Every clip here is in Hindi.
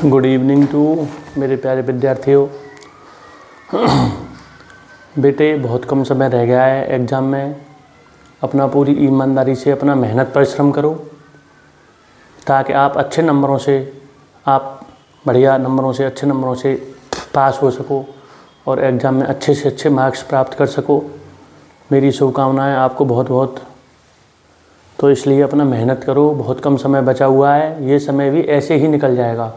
गुड इवनिंग टू मेरे प्यारे विद्यार्थियों। बेटे, बहुत कम समय रह गया है एग्ज़ाम में। अपना पूरी ईमानदारी से अपना मेहनत परिश्रम करो ताकि आप अच्छे नंबरों से, आप बढ़िया नंबरों से, अच्छे नंबरों से पास हो सको और एग्ज़ाम में अच्छे से अच्छे मार्क्स प्राप्त कर सको। मेरी शुभकामनाएं आपको बहुत बहुत। तो इसलिए अपना मेहनत करो, बहुत कम समय बचा हुआ है, ये समय भी ऐसे ही निकल जाएगा।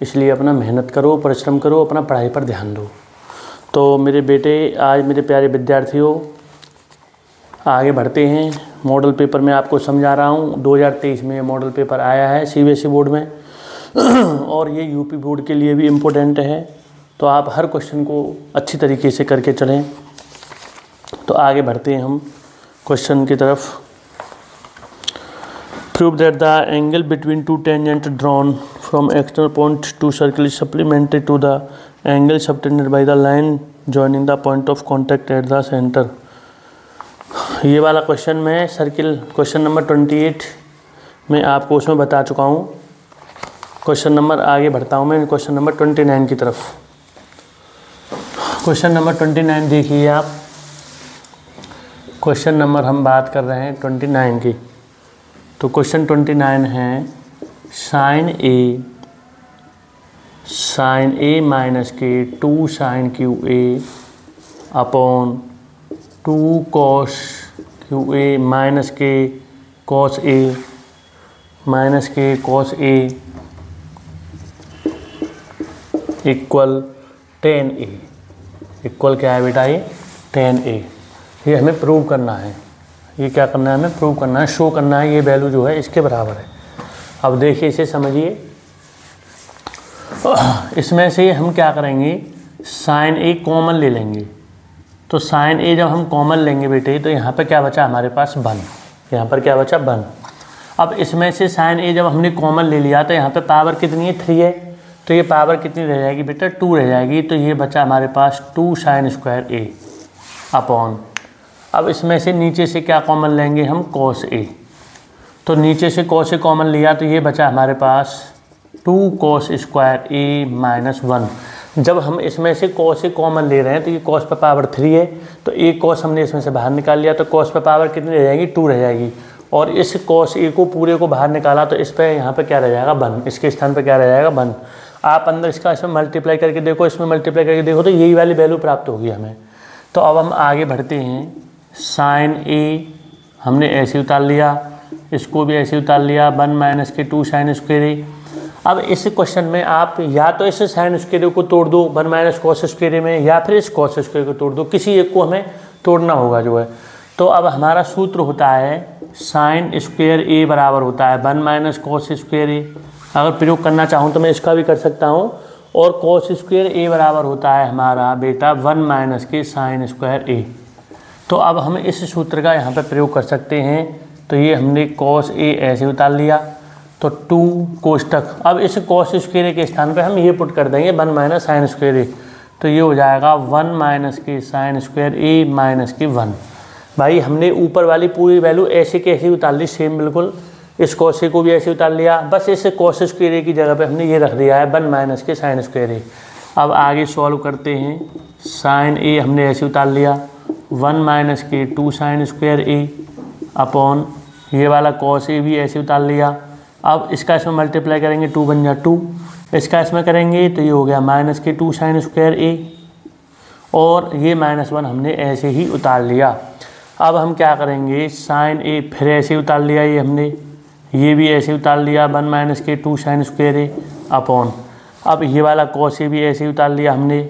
इसलिए अपना मेहनत करो, परिश्रम करो, अपना पढ़ाई पर ध्यान दो। तो मेरे बेटे, आज मेरे प्यारे विद्यार्थियों आगे बढ़ते हैं। मॉडल पेपर में आपको समझा रहा हूँ। 2023 में मॉडल पेपर आया है सीबीएसई बोर्ड में और ये यूपी बोर्ड के लिए भी इम्पोर्टेंट है। तो आप हर क्वेश्चन को अच्छी तरीके से करके चलें। तो आगे बढ़ते हैं हम क्वेश्चन की तरफ। Prove that the angle between two tangents drawn from external point to circle is supplementary to the angle subtended by the line joining the point of contact at the center। ये वाला क्वेश्चन मैं सर्किल क्वेश्चन नंबर 28 में आपको उसमें बता चुका हूँ। क्वेश्चन नंबर आगे बढ़ता हूँ मैं क्वेश्चन नंबर 29 की तरफ। क्वेश्चन नंबर 29 देखिए आप। क्वेश्चन नंबर हम बात कर रहे हैं 29 की। तो क्वेश्चन 29 है sign A minus k 2 sine q a upon 2 cos q a minus k cos a equal 10a। Equal क्या है बेटा? ये 10a। ये हमें प्रूव करना है। ये क्या करना है? हमें प्रूव करना है, शो करना है। ये वैल्यू जो है इसके बराबर है। अब देखिए, इसे समझिए। इसमें से हम क्या करेंगे, साइन ए कॉमन ले लेंगे। तो साइन ए जब हम कॉमन लेंगे बेटे, तो यहाँ पर क्या बचा हमारे पास? 1। यहाँ पर क्या बचा? 1। अब इसमें से साइन ए जब हमने कॉमन ले लिया तो यहाँ पे पावर कितनी है? 3 है। तो ये पावर कितनी रह जाएगी बेटा? 2 रह जाएगी। तो ये बचा हमारे पास 2 साइन स्क्वायर ए अपॉन। अब इसमें से नीचे से क्या कॉमन लेंगे हम? Cos A. तो नीचे से कॉस ए कॉमन लिया तो ये बचा हमारे पास 2 कॉस स्क्वायर ए माइनस 1। जब हम इसमें से कॉस ए कॉमन ले रहे हैं तो ये कॉस पे पावर 3 है। तो एक कॉस हमने इसमें से बाहर निकाल लिया तो कॉस पे पावर कितनी रह जाएगी? 2 रह जाएगी। और इस कॉस ए को पूरे को बाहर निकाला तो इस पर यहाँ पे क्या रह जाएगा? 1। इसके स्थान पर क्या रह जाएगा? 1। आप अंदर इसका इसमें मल्टीप्लाई करके देखो, इसमें मल्टीप्लाई करके देखो तो यही वाली वैल्यू प्राप्त होगी हमें। तो अब हम आगे बढ़ते हैं। साइन ए हमने ऐसे उतार लिया, इसको भी ऐसे उतार लिया, 1 माइनस के 2 साइन स्क्वायर ए। अब इस क्वेश्चन में आप या तो इस साइन स्क्वायर को तोड़ दो 1 माइनस कॉस स्क्वायर में, या फिर इस कॉस स्क्वायर को तोड़ दो। किसी एक को हमें तोड़ना होगा जो है। तो अब हमारा सूत्र होता है साइन स्क्वायर ए बराबर होता है 1 माइनस कॉस स्क्वायर ए। अगर प्रयोग करना चाहूँ तो मैं इसका भी कर सकता हूँ। और कॉस स्क्वायर ए बराबर होता है हमारा बेटा 1 माइनस के साइन स्क्वायर ए। तो अब हम इस सूत्र का यहाँ पे प्रयोग कर सकते हैं। तो ये हमने कॉस ए ऐसे उतार लिया तो 2 कोष्टक। अब इस कॉस स्क्वायर ए के स्थान पे हम ये पुट कर देंगे 1 माइनस साइन स्क्वायर ए। तो ये हो जाएगा 1 माइनस के साइन स्क्वायर ए माइनस के 1। भाई हमने ऊपर वाली पूरी वैल्यू ऐसे के ऐसे उतार ली, सेम बिल्कुल। इस कॉस ए को भी ऐसे उतार लिया, बस इस कॉस स्क्वायर ए की जगह पे हमने ये रख दिया है 1 माइनस के साइन स्क्वायर ए। अब आगे सॉल्व करते हैं। साइन ए हमने ऐसे उतार लिया 1 माइनस के 2 साइन स्क्वायर ए अपॉन ये वाला कॉस ए भी ऐसे उतार लिया। अब इसका इसमें मल्टीप्लाई करेंगे, 2 बन जा 2। इसका इसमें करेंगे तो ये हो गया माइनस के 2 साइन स्क्वायर ए। और ये -1 हमने ऐसे ही उतार लिया। अब हम क्या करेंगे, साइन ए फिर ऐसे उतार लिया, ये हमने ये भी ऐसे उतार लिया 1 माइनस के 2 साइन स्क्वायर ए अपॉन। अब ये वाला कॉस ए भी ऐसे उतार लिया हमने।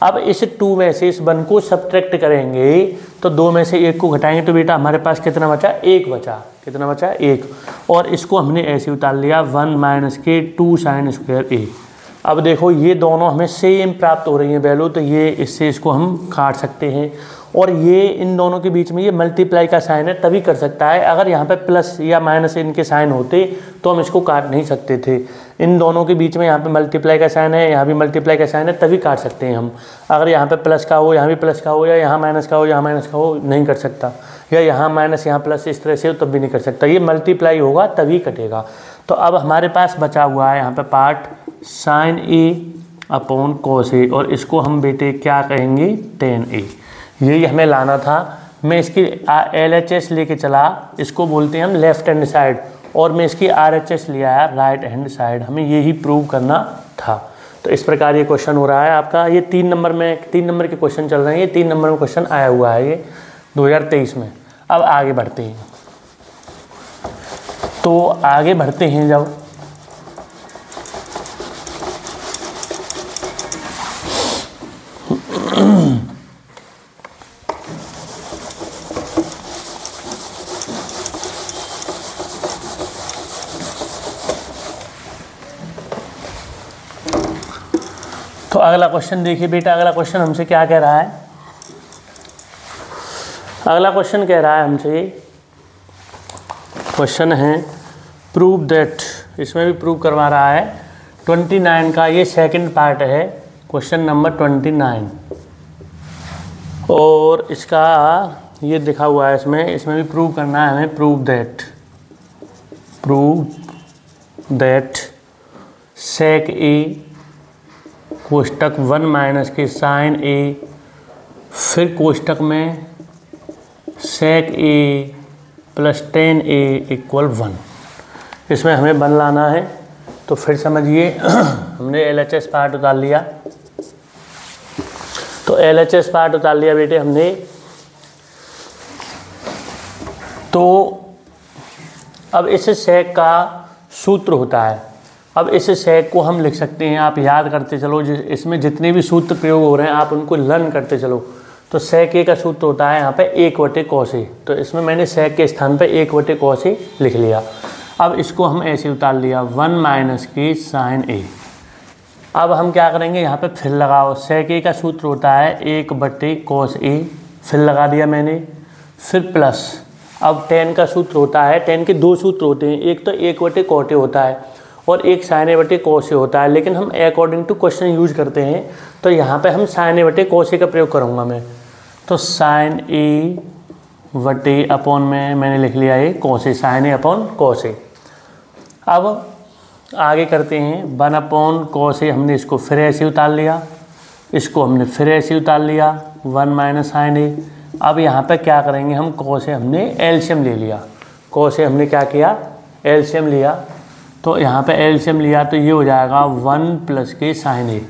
अब इस 2 में से इस 1 को सब्ट्रैक्ट करेंगे तो 2 में से 1 को घटाएंगे तो बेटा हमारे पास कितना बचा? 1 बचा। कितना बचा? 1। और इसको हमने ऐसे उतार लिया 1 माइनस के 2 साइन स्क्वायर ए। अब देखो ये दोनों हमें सेम प्राप्त हो रही हैं वैल्यू, तो ये इससे इसको हम काट सकते हैं। और ये इन दोनों के बीच में ये मल्टीप्लाई का साइन है, तभी कर सकता है। अगर यहाँ पे प्लस या माइनस इनके साइन होते तो हम इसको काट नहीं सकते थे। इन दोनों के बीच में यहाँ पे मल्टीप्लाई का साइन है, यहाँ भी मल्टीप्लाई का साइन है, तभी काट सकते हैं हम। अगर यहाँ पे प्लस का हो, यहाँ भी प्लस का हो, या यहाँ माइनस का हो, यहाँ माइनस का हो, नहीं कर सकता। या यहाँ माइनस यहाँ प्लस इस तरह से हो तब भी नहीं कर सकता। ये मल्टीप्लाई होगा तभी कटेगा। तो अब हमारे पास बचा हुआ है यहाँ पे part sign A upon cos A, और इसको हम बेटे क्या कहेंगे, टेन ए। यही हमें लाना था। मैं इसकी LHS लेके चला, इसको बोलते हैं हम लेफ्ट हैंड साइड, और मैं इसकी RHS ले आया राइट हैंड साइड। हमें यही प्रूव करना था। तो इस प्रकार ये क्वेश्चन हो रहा है आपका। ये 3 नंबर के क्वेश्चन चल रहे हैं। ये 3 नंबर में क्वेश्चन आया हुआ है ये 2023 में। अब आगे बढ़ते हैं। तो आगे बढ़ते हैं जब तो अगला क्वेश्चन देखिए बेटा। अगला क्वेश्चन हमसे क्या कह रहा है? अगला क्वेश्चन कह रहा है हमसे, क्वेश्चन है प्रूव दैट, इसमें भी प्रूव करवा रहा है 29 का। ये सेकंड पार्ट है, क्वेश्चन नंबर 29, और इसका ये लिखा हुआ है इसमें भी प्रूव करना है हमें। प्रूव दैट सेक ए कोष्टक 1 माइनस के साइन ए, फिर कोष्टक में sec A plus tan A equal 1। इसमें हमें 1 लाना है। तो फिर समझिए हमने LHS पार्ट उतार लिया। तो LHS पार्ट उतार लिया बेटे हमने। तो अब इस सेक का सूत्र होता है। अब इस सेक को हम लिख सकते हैं, आप याद करते चलो, इसमें जितने भी सूत्र प्रयोग हो रहे हैं आप उनको लर्न करते चलो। तो सेक ए का सूत्र होता है यहाँ पे 1/cos ए। तो इसमें मैंने सेक के स्थान पे 1/cos ए लिख लिया। अब इसको हम ऐसे उतार लिया 1 माइनस के साइन ए। अब हम क्या करेंगे, यहाँ पे फिर लगाओ। सेक ए का सूत्र होता है 1/cos ए, फिर लगा दिया मैंने, फिर प्लस। अब टेन का सूत्र होता है, टेन के 2 सूत्र होते हैं, एक तो 1/cot ए होता है और एक sin A/cos ए होता है। लेकिन हम अकॉर्डिंग टू क्वेश्चन यूज करते हैं, तो यहाँ पे हम sin A/cos ए का प्रयोग करूँगा मैं। तो sin A/ अपॉन में मैंने लिख लिया है cos ए, sin A/cos ए। अब आगे करते हैं 1/cos ए, हमने इसको फिर ऐसे उतार लिया, इसको हमने फिर ऐसे उतार लिया 1 माइनस sin A। अब यहाँ पे क्या करेंगे हम, cos ए हमने एलसीएम ले लिया। cos ए हमने क्या किया, एलसीएम लिया। तो यहाँ पे एलसीएम लिया तो ये हो जाएगा 1 प्लस के साइन ए।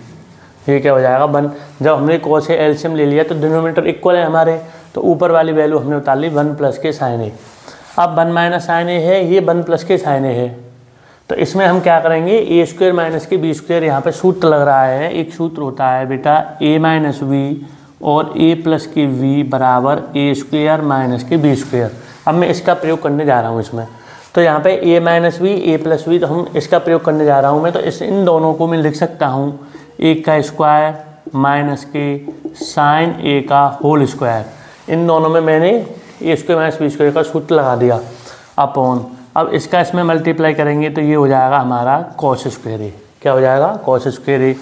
ये क्या हो जाएगा 1। जब हमने cos ए एलसीएम ले लिया तो डिनोमिनेटर इक्वल है हमारे, तो ऊपर वाली वैल्यू हमने उतार ली 1 प्लस के साइन ए। अब 1 माइनस साइन ए है, ये 1 प्लस के साइन ए है। तो इसमें हम क्या करेंगे, a² माइनस के b², यहाँ पे सूत्र लग रहा है। एक सूत्र होता है बेटा a माइनस वी और a प्लस के v बराबर a² माइनस के b²। अब मैं इसका प्रयोग करने जा रहा हूँ इसमें। तो यहाँ पे a minus v, a plus v, तो हम इसका प्रयोग करने जा रहा हूँ मैं। तो इन दोनों को मैं लिख सकता हूँ 1 का स्क्वायर माइनस के साइन a का होल स्क्वायर। इन दोनों में मैंने a² माइनस b² का सूत्र लगा दिया अपॉन। अब इसका इसमें मल्टीप्लाई करेंगे तो ये हो जाएगा हमारा cos स्क्वायर ए। क्या हो जाएगा, cos स्क्वायर ए।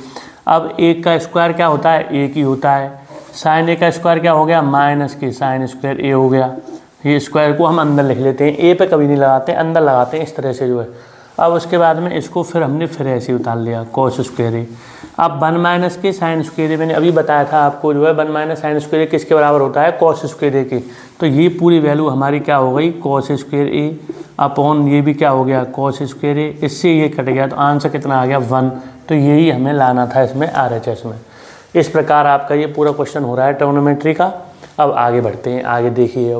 अब 1 का स्क्वायर क्या होता है, 1 ही होता है। साइन ए का स्क्वायर क्या हो गया, माइनस के साइन स्क्वायर ए हो गया। ये स्क्वायर को हम अंदर लिख लेते हैं, ए पे कभी नहीं लगाते, अंदर लगाते हैं इस तरह से जो है। अब उसके बाद में इसको फिर हमने फिर ऐसे उतार लिया cos स्क्वायर ए। अब 1 माइनस के साइन स्क्वायर ए, मैंने अभी बताया था आपको जो है 1 माइनस साइन स्क्वायर ए किसके बराबर होता है, cos स्क्वायर ए के। तो ये पूरी वैल्यू हमारी क्या हो गई, cos स्क्वायर ए अपॉन ये भी क्या हो गया, cos स्क्वायर ए। इससे ये कट गया तो आंसर कितना आ गया 1। तो यही हमें लाना था इसमें RHS में। इस प्रकार आपका ये पूरा क्वेश्चन हो रहा है ट्रिग्नोमेट्री का। अब आगे बढ़ते हैं, आगे देखिए।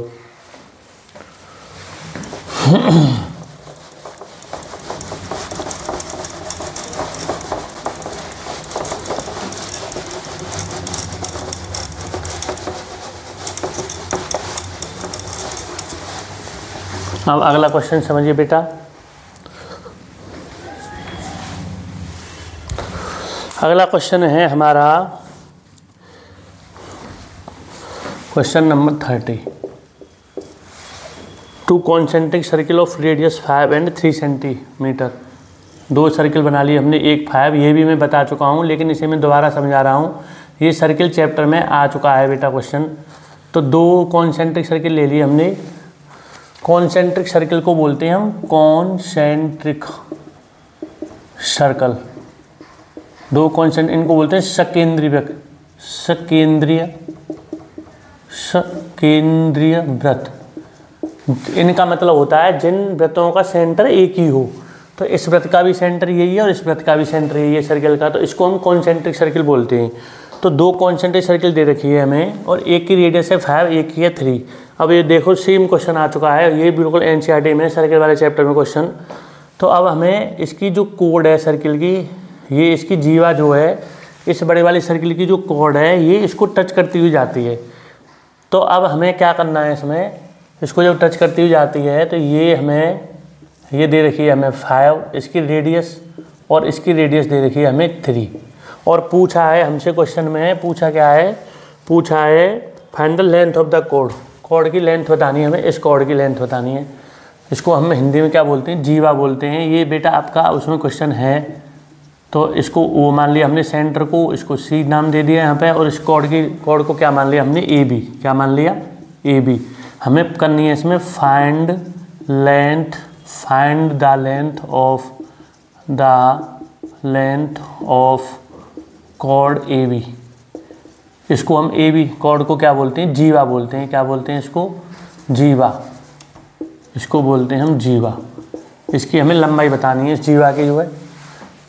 अब अगला क्वेश्चन समझिए बेटा। अगला क्वेश्चन है हमारा question number 30। 2 concentric circle of radius 5 and 3 centimetre. 2 circle बना लिए हमने, एक 5, ये भी मैं बता चुका हूँ लेकिन इसे मैं दोबारा समझा रहा हूँ। ये सर्किल चैप्टर में आ चुका है बेटा क्वेश्चन। तो 2 कॉन्सेंट्रिक सर्किल ले लिए हमने, कॉन्सेंट्रिक सर्किल को बोलते हैं हम कॉन्सेंट्रिक सर्कल। दो कॉन्सेंट्रिक, इनको बोलते हैं सकेंद्रीय वृत्त। इनका मतलब होता है जिन वृत्तों का सेंटर एक ही हो। तो इस वृत्त का भी सेंटर यही है और इस वृत्त का भी सेंटर यही है सर्किल का, तो इसको हम कॉन्सेंट्रिक सर्किल बोलते हैं। तो दो कॉन्सेंट्रिक सर्किल दे रखी है हमें और एक की रेडियस है 5, एक की है 3। अब ये देखो सेम क्वेश्चन आ चुका है, ये बिल्कुल एनसीईआरटी में सर्किल वाले चैप्टर में क्वेश्चन। तो अब हमें इसकी जो कोड है सर्किल की, ये इसकी जीवा जो है इस बड़े वाली सर्किल की जो कोड है ये इसको टच करती हुई जाती है। तो अब हमें क्या करना है, इसमें इसको जब टच करती हुई जाती है तो ये हमें ये दे रखी है हमें 5 इसकी रेडियस और इसकी रेडियस दे रखी है हमें 3। और पूछा है हमसे क्वेश्चन में, पूछा क्या है, पूछा है find the length of the code. Code की लेंथ बतानी है हमें, इस कोड की लेंथ बतानी है। इसको हम हिंदी में क्या बोलते हैं, जीवा बोलते हैं। ये बेटा आपका उसमें क्वेश्चन है, तो इसको वो मान लिया हमने सेंटर को, इसको सी नाम दे दिया यहाँ पे, और इस कोड को क्या मान लिया हमने, ए बी। क्या मान लिया, ए बी। हमें करनी है इसमें फाइंड द लेंथ ऑफ कोड ए बी। इसको हम ए बी कोड को क्या बोलते हैं, जीवा बोलते हैं। क्या बोलते हैं इसको, जीवा। इसको बोलते हैं हम जीवा। इसकी हमें लंबाई बतानी है इस जीवा की जो है।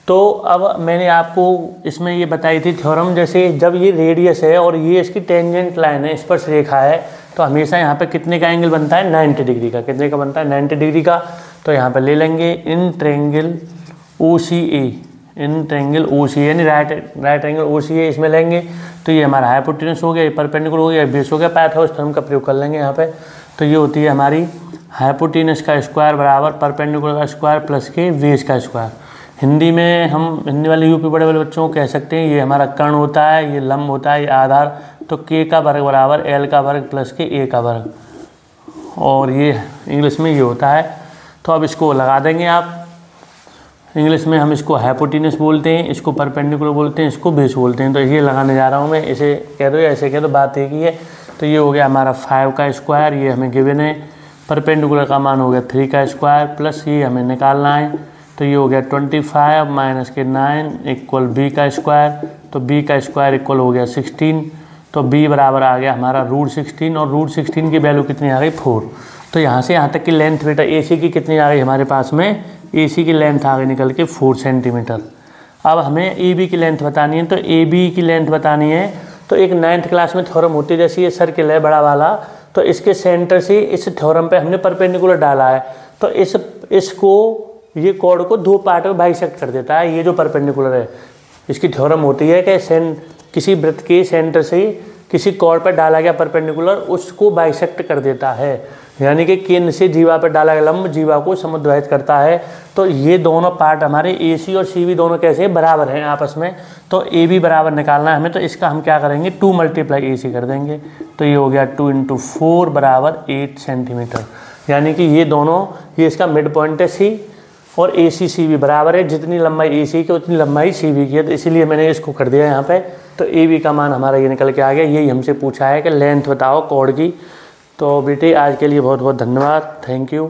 तो अब मैंने आपको इसमें ये बताई थी थ्योरम, जैसे जब ये रेडियस है और ये इसकी टेंजेंट लाइन है, स्पर्श रेखा है, तो हमेशा यहाँ पे कितने का एंगल बनता है, 90 डिग्री का। कितने का बनता है, 90 डिग्री का। तो यहाँ पे ले लेंगे इन ट्रायंगल OCA, यानी राइट एंगल OCA इसमें लेंगे। तो ये हमारा हाइपोटेन्यूस हो गया, ये परपेंडिकुलर हो गया, बेस हो गया, पाइथागोरस थ्योरम का प्रयोग कर लेंगे यहाँ पे। तो ये होती है हमारी हाइपोटेन्यूस का स्क्वायर बराबर परपेंडिकुलर का स्क्वायर प्लस के बेस का स्क्वायर। हिंदी में हम हिंदी वाले यूपी बड़े वाले बच्चों को कह सकते हैं, ये हमारा कर्ण होता है, ये लंब होता है, ये आधार। तो k का वर्ग बराबर l का वर्ग प्लस के a का वर्ग, और ये इंग्लिश में ये होता है। तो अब इसको लगा देंगे आप। इंग्लिश में हम इसको हाइपोटेन्यूस बोलते हैं, इसको परपेंडिकुलर बोलते हैं, इसको बेस बोलते हैं। तो ये लगाने जा रहा हूँ मैं, इसे कह दो या ऐसे कह दो, बात एक ही है। तो ये हो गया हमारा 5 का स्क्वायर, ये हमें गिवन है। परपेंडिकुलर का मान हो गया 3 का स्क्वायर प्लस ये हमें निकालना है। तो ये हो गया 25 माइनस के 9 इक्वल b का स्क्वायर। तो b का स्क्वायर इक्वल हो गया 16। तो b बराबर आ गया हमारा √16, और √16 की वैल्यू कितनी आ गई, 4। तो यहाँ से यहाँ तक की लेंथ बेटा AC की कितनी आ गई हमारे पास में, AC की लेंथ आ गई निकल के 4 सेंटीमीटर। अब हमें AB की लेंथ बतानी है। तो AB की लेंथ बतानी है तो एक 9th क्लास में थ्योरम होती है, जैसे ये सर्किल है बड़ा वाला, तो इसके सेंटर से इस थ्योरम पे हमने परपेंडिकुलर डाला है। तो इसको ये कोड को 2 पार्ट में बाइसेक्ट कर देता है। ये जो परपेंडिकुलर है, इसकी थ्योरम होती है कि किसी वृत्त के सेंटर से किसी कोड पर डाला गया परपेंडिकुलर उसको बाइसेक्ट कर देता है, यानी कि केंद्र से जीवा पर डाला गया लंब जीवा को समुद्रहित करता है। तो ये दोनों पार्ट हमारे AC और CV दोनों कैसे बराबर हैं आपस में। तो AB बराबर निकालना है हमें, तो इसका हम क्या करेंगे, 2 × AC कर देंगे। तो ये हो गया 2 × 4 बराबर 8 सेंटीमीटर, यानी कि ये दोनों, ये इसका मिड पॉइंट है C, और AC CV बराबर है, जितनी लंबाई AC की उतनी लंबाई CV की है। तो इसीलिए मैंने इसको कर दिया यहाँ पे। तो AB का मान हमारा ये निकल के आ गया। यही हमसे पूछा है कि लेंथ बताओ कोड की। तो बेटे आज के लिए बहुत बहुत धन्यवाद, थैंक यू।